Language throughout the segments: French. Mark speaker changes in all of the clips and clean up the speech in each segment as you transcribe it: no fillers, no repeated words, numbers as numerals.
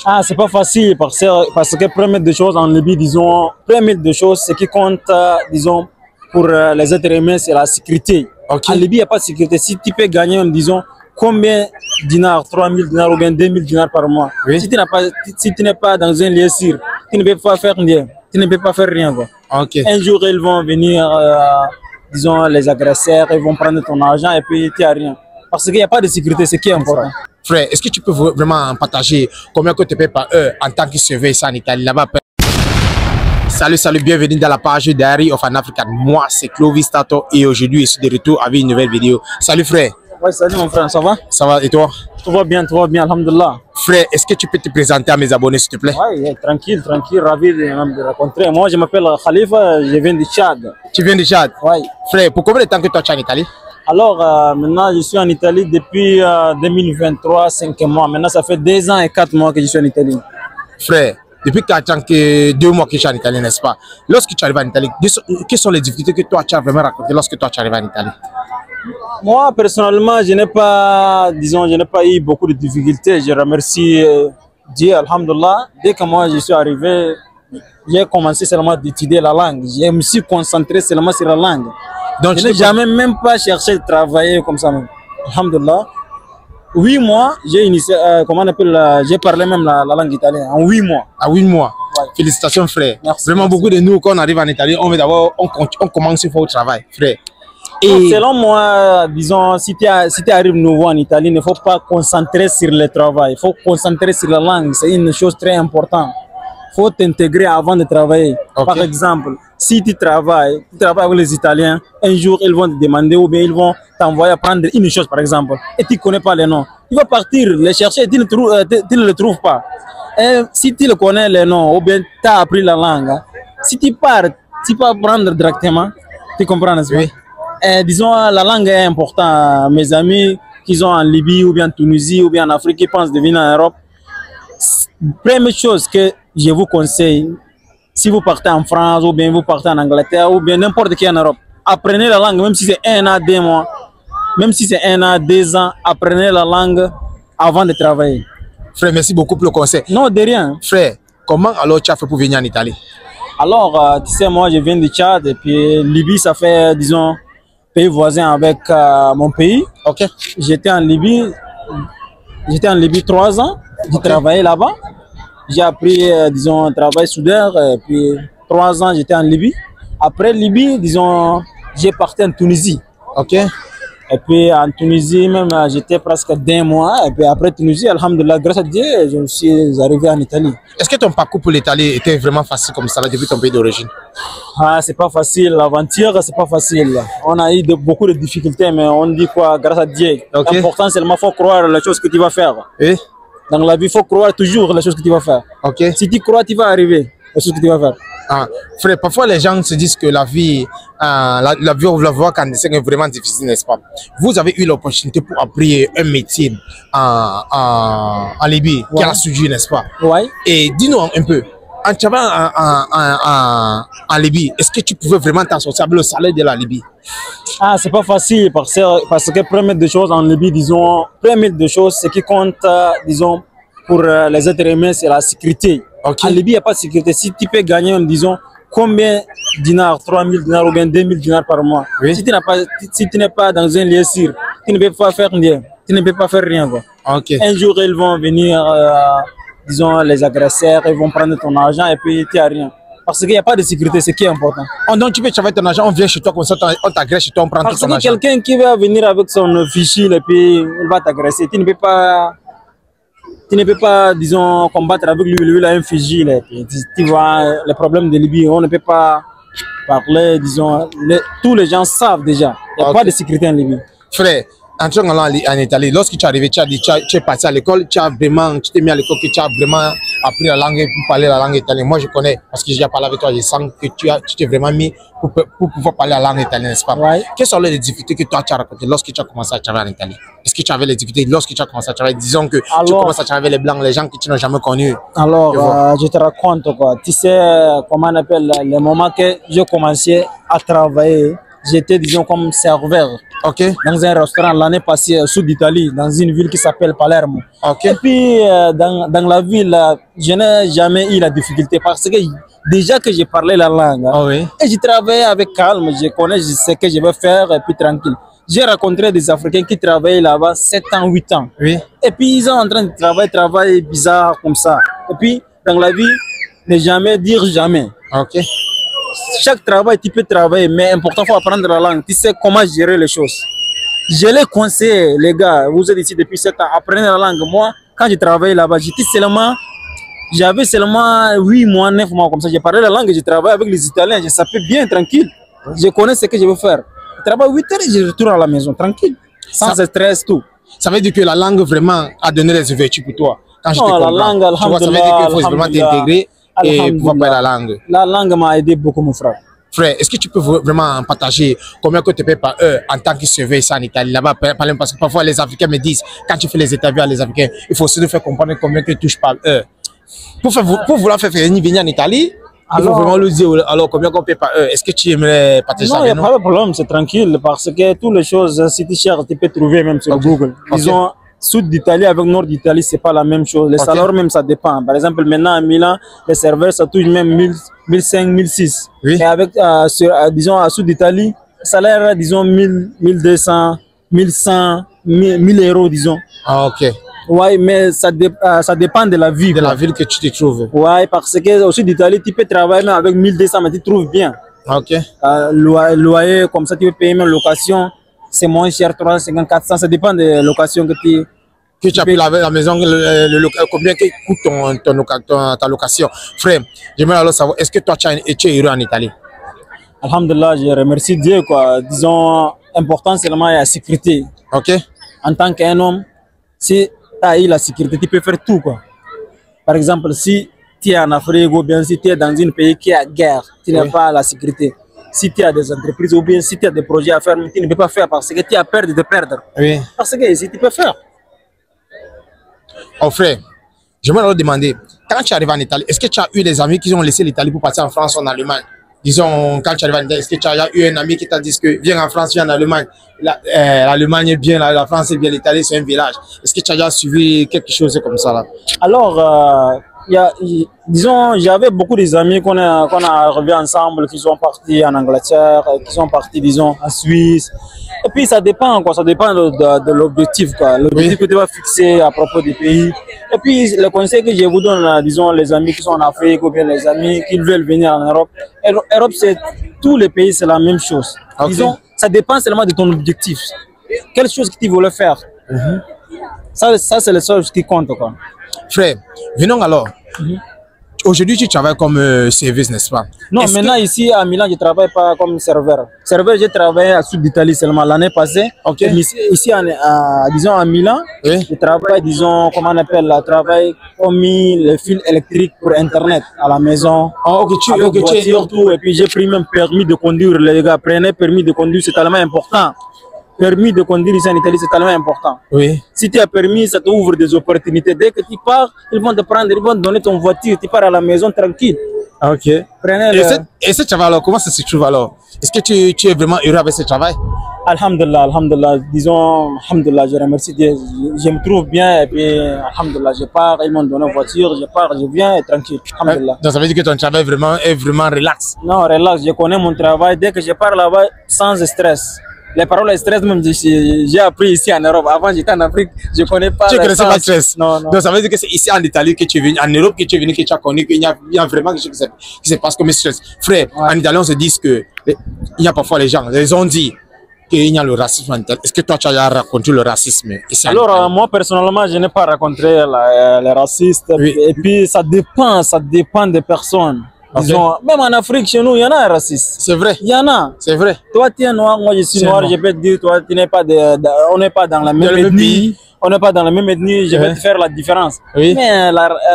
Speaker 1: Ah, c'est pas facile parce que première des choses en Libye, disons, première des choses, ce qui compte, disons, pour les êtres humains, c'est la sécurité.
Speaker 2: Okay.
Speaker 1: En Libye, il n'y a pas de sécurité. Si tu peux gagner, disons, combien de dinars, 3000 dinars ou bien 2000 dinars par mois,
Speaker 2: oui.
Speaker 1: Si tu n'es pas dans un lieu sûr, tu ne peux pas faire rien. Tu ne peux pas faire rien. Quoi.
Speaker 2: Okay.
Speaker 1: Un jour, ils vont venir, disons, les agresseurs, ils vont prendre ton argent et puis tu n'as rien. Parce qu'il n'y a pas de sécurité, c'est ce qui est important.
Speaker 2: Frère, est-ce que tu peux vraiment partager combien que tu payes par heure en tant que surveillant ici en Italie là-bas? Salut, bienvenue dans la page Diary of an African. Moi, c'est Clovis Tato et aujourd'hui, je suis de retour avec une nouvelle vidéo. Salut frère.
Speaker 1: Ouais, salut mon frère, ça va?
Speaker 2: Ça va et toi?
Speaker 1: Tout va bien, alhamdulillah.
Speaker 2: Frère, est-ce que tu peux te présenter à mes abonnés s'il te plaît?
Speaker 1: Oui, tranquille, ravi de rencontrer. Moi, je m'appelle Khalifa, je viens du Tchad.
Speaker 2: Tu viens du Tchad?
Speaker 1: Oui.
Speaker 2: Frère, pour combien de temps que toi tu es en Italie?
Speaker 1: Alors, maintenant, je suis en Italie depuis 2023, 5 mois. Maintenant, ça fait 2 ans et 4 mois que je suis en Italie.
Speaker 2: Frère, depuis 4 ans que 2 mois que je suis en Italie, n'est-ce pas? Lorsque tu arrives en Italie, quelles sont les difficultés que toi tu as vraiment rencontrées lorsque toi tu arrives en Italie?
Speaker 1: Moi, personnellement, je n'ai pas eu beaucoup de difficultés. Je remercie Dieu, alhamdulillah. Dès que moi je suis arrivé, j'ai commencé seulement d'étudier la langue. Je me suis concentré seulement sur la langue. Donc, je n'ai jamais même pas cherché de travailler comme ça. Alhamdulillah. 8 mois, j'ai initié, j'ai parlé même la langue italienne en 8 mois.
Speaker 2: À 8 mois.
Speaker 1: Ouais.
Speaker 2: Félicitations frère.
Speaker 1: Merci,
Speaker 2: vraiment beaucoup de nous, quand on arrive en Italie, on veut d'abord, on commence il faut au travail, frère.
Speaker 1: Et donc, selon moi, disons, si tu arrives nouveau en Italie, il ne faut pas concentrer sur le travail. Il faut concentrer sur la langue. C'est une chose très importante. Il faut t'intégrer avant de travailler. Okay. Par exemple, si tu travailles avec les Italiens, un jour ils vont te demander ou bien ils vont t'envoyer apprendre une chose par exemple et tu ne connais pas les noms. Tu vas partir les chercher et tu ne le trouves pas. Et si tu le connais les noms ou bien tu as appris la langue, si tu pars, tu peux apprendre directement. Tu comprends, n'est-ce pas? Oui. Disons, la langue est importante. Mes amis qui sont en Libye ou bien en Tunisie ou bien en Afrique qui pensent de venir en Europe, première chose que je vous conseille, si vous partez en France ou bien vous partez en Angleterre ou bien n'importe qui en Europe, apprenez la langue, même si c'est 1 an, 2 mois, même si c'est 1 an, 2 ans, apprenez la langue avant de travailler.
Speaker 2: Frère, merci beaucoup pour le conseil.
Speaker 1: Non, de rien.
Speaker 2: Frère, comment alors tu as fait pour venir en Italie? Alors,
Speaker 1: tu sais, moi je viens du Tchad et puis Libye, ça fait, disons, pays voisin avec mon pays.
Speaker 2: Ok.
Speaker 1: J'étais en Libye 3 ans, j'ai travaillé là-bas. J'ai appris, disons, un travail soudeur, et puis 3 ans, j'étais en Libye. Après Libye, disons, j'ai parti en Tunisie.
Speaker 2: Ok.
Speaker 1: Et puis en Tunisie, même, j'étais presque 2 mois. Et puis après Tunisie, alhamdulillah, grâce à Dieu, je suis arrivé en Italie.
Speaker 2: Est-ce que ton parcours pour l'Italie était vraiment facile comme ça, depuis ton pays d'origine?
Speaker 1: Ah, c'est pas facile. L'aventure, c'est pas facile. On a eu beaucoup de difficultés, mais on dit quoi, grâce à Dieu. Okay. L'important, c'est seulement faut croire les choses que tu vas faire. Et? Dans la vie, il faut croire toujours les choses que tu vas faire. Okay. Si tu crois, tu vas arriver les choses que tu vas faire.
Speaker 2: Ah, frère, parfois les gens se disent que la vie, on la voit quand c'est vraiment difficile, n'est-ce pas? Vous avez eu l'opportunité pour apprendre un métier en Libye, qui est la soudure, n'est-ce pas?
Speaker 1: Oui.
Speaker 2: Et dis-nous un peu, en travaillant en Libye, est-ce que tu pouvais vraiment t'en sortir avec le salaire de la Libye?
Speaker 1: Ah, c'est pas facile parce que première des choses en Libye, disons, première des choses, ce qui compte, disons, pour les êtres humains, c'est la sécurité. Okay. En Libye, il n'y a pas de sécurité. Si tu peux gagner, disons, combien de dinars, 3000 dinars ou bien 2000 dinars par mois, oui. Si tu n'es pas dans un lieu sûr, tu ne peux pas faire rien. Tu ne peux pas faire rien. Quoi.
Speaker 2: Okay.
Speaker 1: Un jour, ils vont venir, disons, les agresseurs, ils vont prendre ton argent et puis tu n'as rien. Parce qu'il n'y a pas de sécurité, c'est ce qui est important.
Speaker 2: Donc tu peux travailler ton argent, on vient chez toi, comme ça, on t'agresse chez toi, on prend tout ton argent.
Speaker 1: Parce que quelqu'un qui va venir avec son fichier et puis il va t'agresser, tu ne peux pas, disons, combattre avec lui, il a un fusil. Tu vois, les problèmes de Libye, on ne peut pas parler, disons, tous les gens savent déjà. Il n'y a pas de sécurité en Libye.
Speaker 2: Frère, en Italie, lorsque tu es arrivé, tu es parti à l'école, tu t'es mis à l'école, tu as vraiment appris la langue pour parler la langue italienne. Moi, je connais, parce que j'ai parlé avec toi, je sens que tu t'es vraiment mis pour pouvoir parler la langue italienne, n'est-ce pas? Ouais. Quelles sont les difficultés que toi tu as rencontrées lorsque tu as commencé à travailler en Italie? Est-ce que tu avais les difficultés lorsque tu as commencé à travailler? Disons que tu commences à travailler avec les blancs, les gens que tu n'as jamais connus.
Speaker 1: Alors, je te raconte quoi. Tu sais, comment on appelle, le moment que j'ai commencé à travailler, j'étais, disons, comme serveur
Speaker 2: Ok.
Speaker 1: dans un restaurant l'année passée au sud d'Italie, dans une ville qui s'appelle Palermo.
Speaker 2: Ok.
Speaker 1: Et puis, dans la ville, je n'ai jamais eu la difficulté parce que déjà que j'ai parlé la langue,
Speaker 2: Ah oui.
Speaker 1: et je travaillais avec calme, je connais, je sais ce que je vais faire, et puis tranquille. J'ai rencontré des Africains qui travaillaient là-bas 7 ans, 8 ans.
Speaker 2: Oui.
Speaker 1: Et puis, ils sont en train de travailler bizarre comme ça. Et puis, dans la vie, ne jamais dire jamais.
Speaker 2: Ok.
Speaker 1: Chaque travail, tu peux travailler, mais important, il faut apprendre la langue. Tu sais comment gérer les choses. Je les conseille, les gars, vous êtes ici depuis 7 ans, apprenez la langue. Moi, quand je travaillais là-bas, j'avais seulement 8 mois, 9 mois comme ça. J'ai parlé la langue, je travaillais avec les Italiens, je savais bien, tranquille. Je connais ce que je veux faire. Je travaille 8 heures et je retourne à la maison, tranquille. Sans stress, tout.
Speaker 2: Ça veut dire que la langue vraiment a donné les ouvertures pour toi. Quand je te
Speaker 1: Non, la
Speaker 2: comprends.
Speaker 1: langue,
Speaker 2: Tu vois, ça veut dire qu'il faut vraiment t'intégrer et pouvoir parler la langue.
Speaker 1: La langue m'a aidé beaucoup, mon frère.
Speaker 2: Frère, est-ce que tu peux vraiment partager combien que tu payes par heure en tant que serveur ici en Italie là-bas? Parce que parfois les Africains me disent, quand tu fais les interviews à les Africains, il faut aussi nous faire comprendre combien tu touches par heure. Pour vouloir faire venir en Italie, il faut vraiment lui dire alors combien qu'on paye par heure. Est-ce que tu aimerais partager ça
Speaker 1: Non, il
Speaker 2: avec
Speaker 1: n'y
Speaker 2: nous?
Speaker 1: a pas de problème, c'est tranquille parce que toutes les choses, si tu cherches, tu peux trouver même sur Google. Disons, sud d'Italie avec nord d'Italie, c'est pas la même chose. Les salaires même, ça dépend. Par exemple, maintenant à Milan, les serveurs, ça touche même 1000, 1500, 1006.
Speaker 2: Oui.
Speaker 1: Et avec, disons, à sud d'Italie, salaire, disons, 1000, 1200, 1100, 1000 euros, disons.
Speaker 2: Ah, ok.
Speaker 1: Ouais, mais ça dépend de la vie.
Speaker 2: De
Speaker 1: quoi.
Speaker 2: la ville que tu te trouves.
Speaker 1: Ouais, parce que au sud d'Italie, tu peux travailler même avec 1200, mais tu trouves bien.
Speaker 2: Ok.
Speaker 1: Loyer, comme ça, tu peux payer même location. C'est moins cher, 350, 400, ça dépend de location que tu...
Speaker 2: Que tu as pris la maison, combien coûte ta location. Frère, j'aimerais alors savoir, est-ce que toi, tu es heureux en Italie?
Speaker 1: Alhamdulillah, je remercie Dieu, quoi. Disons, important seulement la sécurité.
Speaker 2: Ok.
Speaker 1: En tant qu'un homme, si tu as eu la sécurité, tu peux faire tout, quoi. Par exemple, si tu es en Afrique ou bien si tu es dans un pays qui a guerre, tu n'as pas la sécurité. Si tu as des entreprises ou bien si tu as des projets à faire, tu ne peux pas faire parce que tu as peur de te perdre.
Speaker 2: Oui.
Speaker 1: Parce que si tu peux faire.
Speaker 2: Oh frère, je me demander, quand tu arrives en Italie, est-ce que tu as eu des amis qui ont laissé l'Italie pour partir en France ou en Allemagne? Disons, quand tu arrives en Italie, est-ce que tu as eu un ami qui t'a dit que viens en France, viens en Allemagne? L'Allemagne est bien, la France est bien, l'Italie c'est un village. Est-ce que tu as déjà suivi quelque chose comme ça là?
Speaker 1: Alors, disons, j'avais beaucoup d'amis qu'on a revus ensemble, qui sont partis en Angleterre, qui sont partis, disons, en Suisse. Et puis, ça dépend, quoi. Ça dépend de l'objectif, quoi. L'objectif que tu vas fixer à propos du pays. Et puis, le conseil que je vous donne, disons, les amis qui sont en Afrique ou bien les amis qui veulent venir en Europe. Europe, c'est tous les pays, c'est la même chose.
Speaker 2: Okay.
Speaker 1: Disons, ça dépend seulement de ton objectif. Quelle chose que tu voulais faire. Ça c'est la seule chose qui compte, quoi.
Speaker 2: Frère, venons alors. Aujourd'hui, tu travailles comme service, n'est-ce pas?
Speaker 1: Non, maintenant ici à Milan, je ne travaille pas comme serveur. Serveur, j'ai travaillé à Sud d'Italie seulement l'année passée.
Speaker 2: Ok.
Speaker 1: Ici, disons à Milan,
Speaker 2: Oui.
Speaker 1: je travaille, disons, comment on appelle, le travail comme les fils électriques pour Internet à la maison.
Speaker 2: Ah, ok,
Speaker 1: Voiture, tout. Et puis j'ai pris même permis de conduire. Les gars, prenez permis de conduire, c'est tellement important. Permis de conduire ici en Italie, c'est tellement important.
Speaker 2: Oui.
Speaker 1: Si tu as permis, ça t'ouvre des opportunités. Dès que tu pars, ils vont te prendre, ils vont te donner ton voiture. Tu pars à la maison tranquille.
Speaker 2: Ok.
Speaker 1: Prenez
Speaker 2: et ce travail alors, comment ça se trouve alors? Est-ce que tu es vraiment heureux avec ce travail?
Speaker 1: Alhamdulillah, alhamdulillah. Disons, alhamdulillah, je remercie Dieu. Je me trouve bien et puis, alhamdulillah, je pars, ils m'ont donné une voiture, je pars, je viens et tranquille. Alhamdulillah.
Speaker 2: Donc ça veut dire que ton travail est vraiment relax?
Speaker 1: Non, relax, je connais mon travail. Dès que je pars là-bas, sans stress. Les paroles de stress, même, j'ai appris ici en Europe. Avant, j'étais en Afrique, je ne connais pas.
Speaker 2: Tu ne connaissais pas le stress?
Speaker 1: Non, non.
Speaker 2: Donc, ça veut dire que c'est ici en Italie que tu es venu, en Europe que tu es venu, que tu as connu, qu'il y a vraiment quelque chose qui se passe comme stress. Frère, en Italie, on se dit que il y a parfois les gens, ils ont dit qu'il y a le racisme en Italie. Est-ce que toi, tu as raconté le racisme ici en Italie?
Speaker 1: Alors, moi, personnellement, je n'ai pas rencontré les racistes.
Speaker 2: Oui.
Speaker 1: Et puis, ça dépend des personnes. Disons, même en Afrique, chez nous, il y en a un raciste.
Speaker 2: C'est vrai.
Speaker 1: Il y en a.
Speaker 2: C'est vrai.
Speaker 1: Toi, tu es noir, moi, je suis noir. Je peux te dire, toi, tu n'es pas on n'est pas dans la même ethnie. On n'est pas dans la même ethnie. Je vais te faire la différence.
Speaker 2: Oui.
Speaker 1: Mais,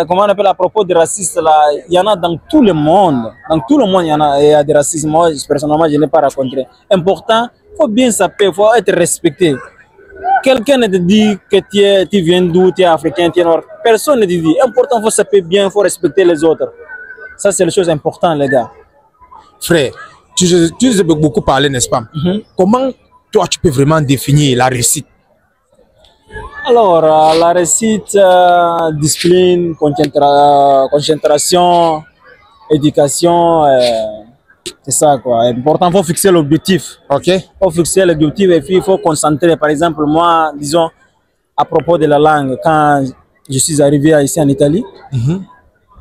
Speaker 1: comment on appelle à propos des racistes, là, il y en a dans tout le monde. Dans tout le monde, il y a des racistes. Moi, personnellement, je n'ai pas rencontré. Important, il faut bien saper, il faut être respecté. Quelqu'un ne te dit que tu viens d'où, tu es africain, tu es noir. Personne ne te dit. Important, il faut saper bien, il faut respecter les autres. Ça, c'est la chose importante, les gars.
Speaker 2: Frère, tu as beaucoup parlé, n'est-ce pas? Comment toi, tu peux vraiment définir la réussite?
Speaker 1: Alors, la réussite, discipline, concentration, éducation, c'est ça quoi. Important, il faut fixer l'objectif.
Speaker 2: Ok.
Speaker 1: Il faut fixer l'objectif et puis il faut concentrer. Par exemple, moi, disons, à propos de la langue, quand je suis arrivé ici en Italie,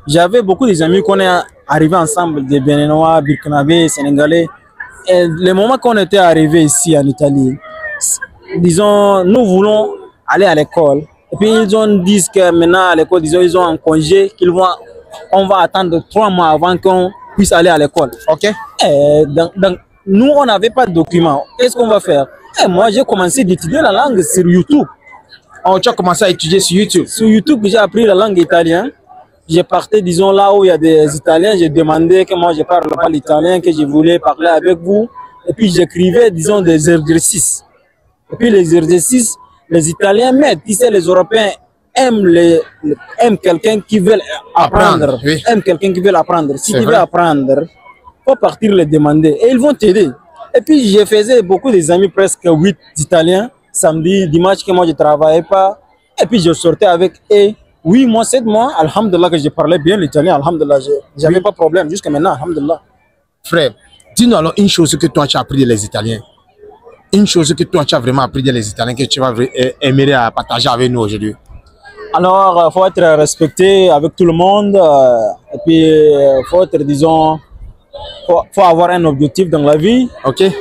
Speaker 1: j'avais beaucoup d'amis qu'on est arrivés ensemble, des Béninois, Burkinabés, Sénégalais. Et le moment qu'on était arrivé ici en Italie, disons, nous voulons aller à l'école. Et puis ils ont dit que maintenant à l'école, disons, ils ont un congé, on va attendre 3 mois avant qu'on puisse aller à l'école.
Speaker 2: Ok.
Speaker 1: Et donc, nous, on n'avait pas de documents. Qu'est-ce qu'on va faire? Et moi, j'ai commencé d'étudier la langue sur YouTube.
Speaker 2: Oh, tu as commencé à étudier sur YouTube?
Speaker 1: Sur YouTube, j'ai appris la langue italienne. J'ai parti, disons, là où il y a des Italiens. J'ai demandé que moi, je ne parle pas l'italien, que je voulais parler avec vous. Et puis, j'écrivais, disons, des exercices. Et puis, les exercices, les Italiens mettent. Tu sais, les Européens aiment quelqu'un qui veut apprendre.
Speaker 2: Oui.
Speaker 1: Aiment quelqu'un qui veut apprendre. Si tu
Speaker 2: vrai.
Speaker 1: veux apprendre, il faut partir les demander. Et ils vont t'aider. Et puis, je faisais beaucoup des amis, presque 8 Italiens. Samedi, dimanche, que moi, je ne travaillais pas. Et puis, je sortais avec eux. 8 mois, 7 mois, alhamdulillah, que je parlais bien l'italien, alhamdulillah, j'avais pas de problème jusqu'à maintenant, alhamdulillah.
Speaker 2: Frère, dis-nous alors une chose que toi tu as appris des Italiens. Une chose que toi tu as vraiment appris des Italiens que tu vas aimer à partager avec nous aujourd'hui.
Speaker 1: Alors, il faut être respecté avec tout le monde. Et puis, il faut être, disons, faut avoir un objectif dans la vie.
Speaker 2: Ok.
Speaker 1: Et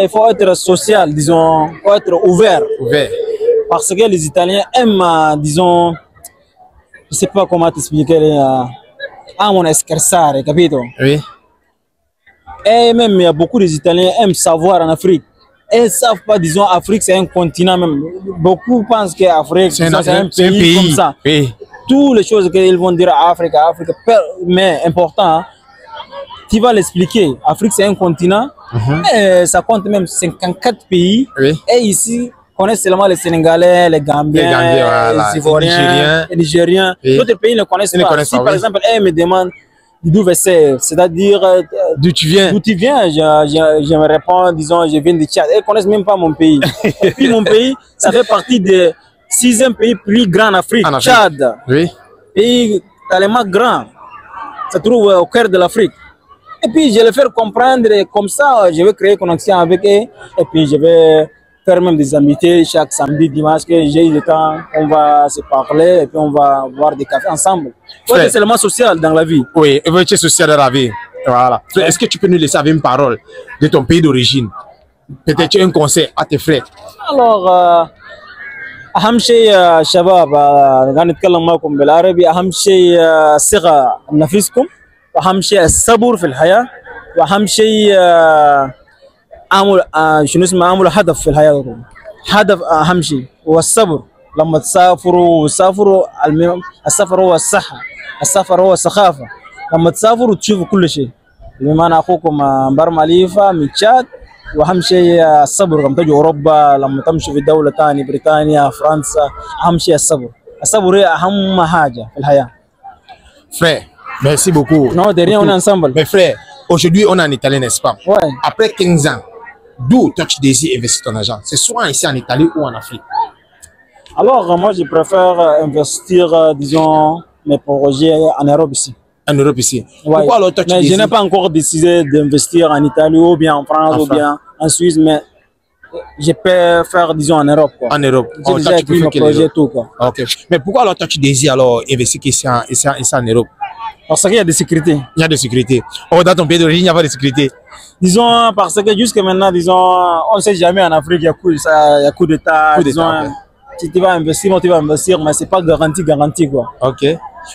Speaker 1: il faut être social, disons, il faut être ouvert.
Speaker 2: Ouvert.
Speaker 1: Parce que les Italiens aiment, disons, je ne sais pas comment t'expliquer, amano scherzare, capito?
Speaker 2: Oui.
Speaker 1: Et même, il y a beaucoup d'Italiens qui aiment savoir en Afrique. Et ils ne savent pas, disons, Afrique, c'est un continent même. Beaucoup pensent qu'Afrique, c'est un pays comme ça.
Speaker 2: Oui.
Speaker 1: Toutes les choses qu'ils vont dire à Afrique, mais important, hein, tu vas l'expliquer. L'Afrique, c'est un continent. Et ça compte même 54 pays.
Speaker 2: Oui.
Speaker 1: Et ici, on connaît seulement les Sénégalais, les Gambiens,
Speaker 2: voilà.
Speaker 1: les Ivoiriens, les Nigériens.
Speaker 2: Oui.
Speaker 1: D'autres pays ne connaissent pas. Si par exemple, ils me demandent d'où c'est-à-dire
Speaker 2: d'où tu viens.
Speaker 1: D'où tu viens, je me réponds, disons, je viens de Tchad. Ils ne connaissent même pas mon pays. Et puis mon pays, ça fait partie du 6e pays plus grand en Afrique, Tchad.
Speaker 2: Oui.
Speaker 1: Pays tellement grand. Ça se trouve au cœur de l'Afrique. Et puis je vais les faire comprendre et comme ça, je vais créer connexion avec eux. Et puis je vais faire même des amitiés chaque samedi, dimanche, que j'ai eu le temps, on va se parler et puis on va boire des cafés ensemble. C'est seulement social dans la vie.
Speaker 2: Oui, c'est social dans la vie. Voilà. Ouais. Est-ce que tu peux nous laisser avec une parole de ton pays d'origine? Peut-être un conseil à tes frères.
Speaker 1: Alors, أهم شيء شباب نتكلم معكم بالعربي. أهم شيء الثقة بنفسكم، وأهم شيء الصبر في الحياة، وأهم شيء عمل شنو اسمه عمل هدف في الحياة. هدف أهم شيء والصبر. لما تسافروا السفر هو الصحة، السفر هو الثقافة. لما تسافروا تشوفوا كل شيء. بمعنى أخوكم برما ليفا من تشاد. واهم شيء الصبر لما تجي اوروبا، لما تمشي في دوله ثانيه بريطانيا فرنسا، اهم شيء الصبر. الصبر هي اهم حاجه في الحياه.
Speaker 2: Frère, merci beaucoup.
Speaker 1: Non, de rien, on est ensemble.
Speaker 2: Mes frères, aujourd'hui on est en Italie, n'est-ce pas?
Speaker 1: Ouais.
Speaker 2: Après 15 ans, d'où toi tu désires investir ton argent? C'est soit ici en Italie ou en Afrique?
Speaker 1: Alors moi je préfère investir, disons, mes projets en Europe ici.
Speaker 2: En Europe ici.
Speaker 1: Ouais.
Speaker 2: Pourquoi alors toi tu
Speaker 1: mais
Speaker 2: désires...
Speaker 1: je n'ai pas encore décidé d'investir en Italie ou bien en France ou bien en Suisse, mais je peux faire, disons, en Europe. Quoi.
Speaker 2: En Europe.
Speaker 1: J'ai déjà écrit mon projet, tout. Quoi.
Speaker 2: Ok. Mais pourquoi alors toi tu désires alors investir ici en Europe?
Speaker 1: Parce qu'il y a des sécurités.
Speaker 2: Il y a de sécurité. Oh, dans ton pays d'origine, il n'y a pas de sécurité.
Speaker 1: Disons, parce que jusqu'à maintenant, disons, on ne sait jamais en Afrique, il y a coup d'État. Si tu vas investir, tu vas investir, mais ce n'est pas garanti, quoi.
Speaker 2: Ok.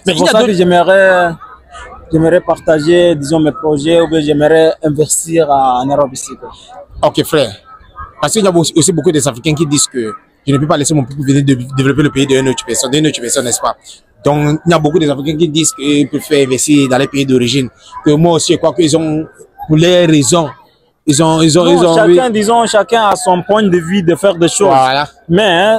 Speaker 1: Mais pour ça que j'aimerais partager, disons, mes projets ou bien j'aimerais investir en Europe ici. Quoi.
Speaker 2: Ok, frère. Parce qu'il y a aussi beaucoup d'Africains qui disent que je ne peux pas laisser mon peuple venir développer le pays d'une autre personne, n'est-ce pas? Donc, il y a beaucoup d'Africains qui disent qu'ils préfèrent investir dans les pays d'origine. Que moi aussi, je crois qu'ils ont, pour les raisons,
Speaker 1: chacun a son point de vue de faire des choses.
Speaker 2: Voilà.
Speaker 1: Mais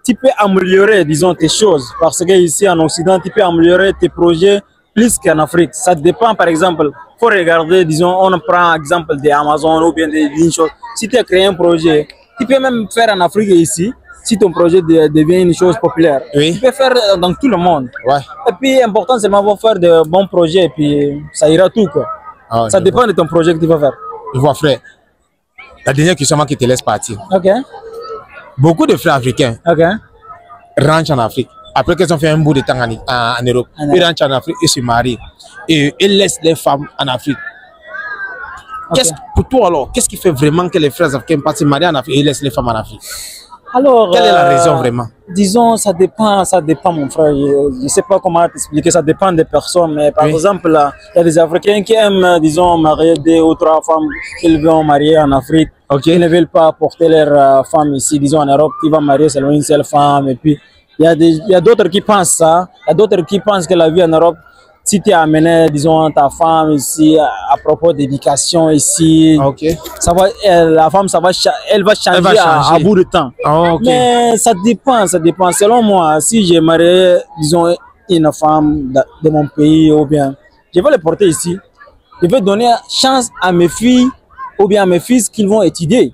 Speaker 1: tu peux améliorer, disons, tes choses. Parce que ici, en Occident, tu peux améliorer tes projets plus qu'en Afrique. Ça dépend, par exemple, il faut regarder, disons, on prend exemple des Amazon ou bien d'une chose. Si tu as créé un projet, tu peux même faire en Afrique ici. Si ton projet devient une chose populaire,
Speaker 2: Oui.
Speaker 1: tu peux faire dans tout le monde.
Speaker 2: Ouais.
Speaker 1: Et puis, important, c'est de faire de bons projets et puis ça ira tout, quoi.
Speaker 2: Ah,
Speaker 1: Ça dépend de ton projet que tu vas faire.
Speaker 2: Je vois, frère. La dernière question avant que je te laisse partir.
Speaker 1: Ok,
Speaker 2: Beaucoup de frères africains
Speaker 1: ok.
Speaker 2: rentrent en Afrique. Après qu'ils ont fait un bout de temps en Europe, ils rentrent en Afrique et se marient. Et ils laissent les femmes en Afrique.
Speaker 1: Ok.
Speaker 2: Pour toi alors, qu'est-ce qui fait vraiment que les frères africains partent se marier en Afrique et laissent les femmes en Afrique?
Speaker 1: Alors,
Speaker 2: Quelle est la raison vraiment?
Speaker 1: Disons, ça dépend, mon frère. Je ne sais pas comment t'expliquer, ça dépend des personnes. Mais par exemple, il y a des Africains qui aiment, disons, marier 2 ou 3 femmes qu'ils vont marier en Afrique.
Speaker 2: Ok.
Speaker 1: Ils ne veulent pas porter leurs femmes ici, disons en Europe, qui vont marier seulement une seule femme. Et puis, il y a d'autres qui pensent ça. Il y a d'autres qui pensent que la vie en Europe, si tu as amené, disons, ta femme ici, à propos d'éducation ici,
Speaker 2: Ok.
Speaker 1: ça va, la femme, elle va changer, à bout de temps.
Speaker 2: Ah, ok.
Speaker 1: Mais ça dépend, ça dépend. Selon moi, si j'ai marié, disons, une femme de mon pays, ou bien, je vais les porter ici. Je vais donner chance à mes filles, ou bien à mes fils qu'ils vont étudier.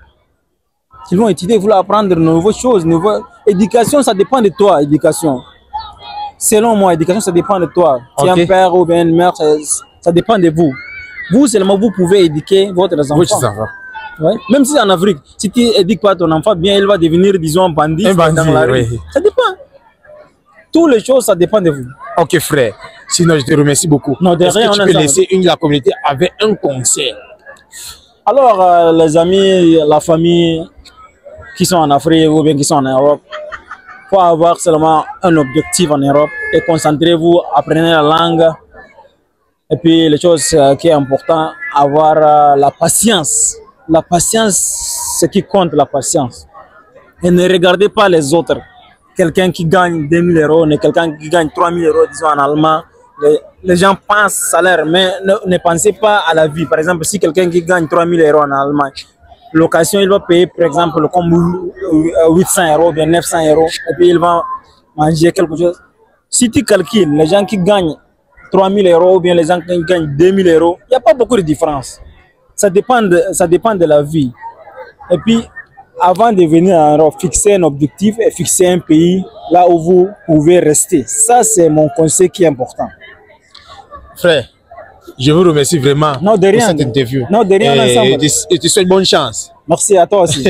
Speaker 1: Qu'ils vont étudier, vouloir apprendre de nouvelles choses. Éducation, ça dépend de toi, éducation. Selon moi, éducation, ça dépend de toi. Si
Speaker 2: Ok.
Speaker 1: un père ou bien une mère, ça dépend de vous. Vous, seulement, vous pouvez éduquer votre enfant. Ouais. Même si c'est en Afrique, si tu n'éduques pas ton enfant bien, il va devenir, disons, un bandit dans la rue.
Speaker 2: Oui.
Speaker 1: Ça dépend. Toutes les choses, ça dépend de vous.
Speaker 2: Ok, frère. Sinon, je te remercie beaucoup.
Speaker 1: Non, de
Speaker 2: Est-ce
Speaker 1: rien,
Speaker 2: que tu
Speaker 1: on est
Speaker 2: peux
Speaker 1: ensemble.
Speaker 2: laisser la communauté avec un conseil?
Speaker 1: Alors, les amis, la famille qui sont en Afrique ou bien qui sont en Europe, il faut avoir seulement un objectif en Europe et concentrez-vous, apprenez la langue. Et puis, les choses qui est important, avoir la patience. La patience, c'est qui compte, la patience. Et ne regardez pas les autres. Quelqu'un qui gagne 2000 euros, quelqu'un qui gagne 3000 euros, disons en allemand. Les gens pensent salaire, mais ne pensez pas à la vie. Par exemple, si quelqu'un qui gagne 3000 euros en Allemagne, location, il va payer, par exemple, comme 800 euros, bien 900 euros, et puis il va manger quelque chose. Si tu calcules, les gens qui gagnent 3000 euros, ou bien les gens qui gagnent 2000 euros, il n'y a pas beaucoup de différence. Ça dépend de la vie. Et puis, avant de venir en Europe, fixer un objectif et fixer un pays là où vous pouvez rester. Ça, c'est mon conseil qui est important.
Speaker 2: Frère, je vous remercie vraiment
Speaker 1: Non, de rien.
Speaker 2: pour cette interview.
Speaker 1: Non, de rien, ensemble.
Speaker 2: Et te souhaite bonne chance.
Speaker 1: Merci à toi aussi.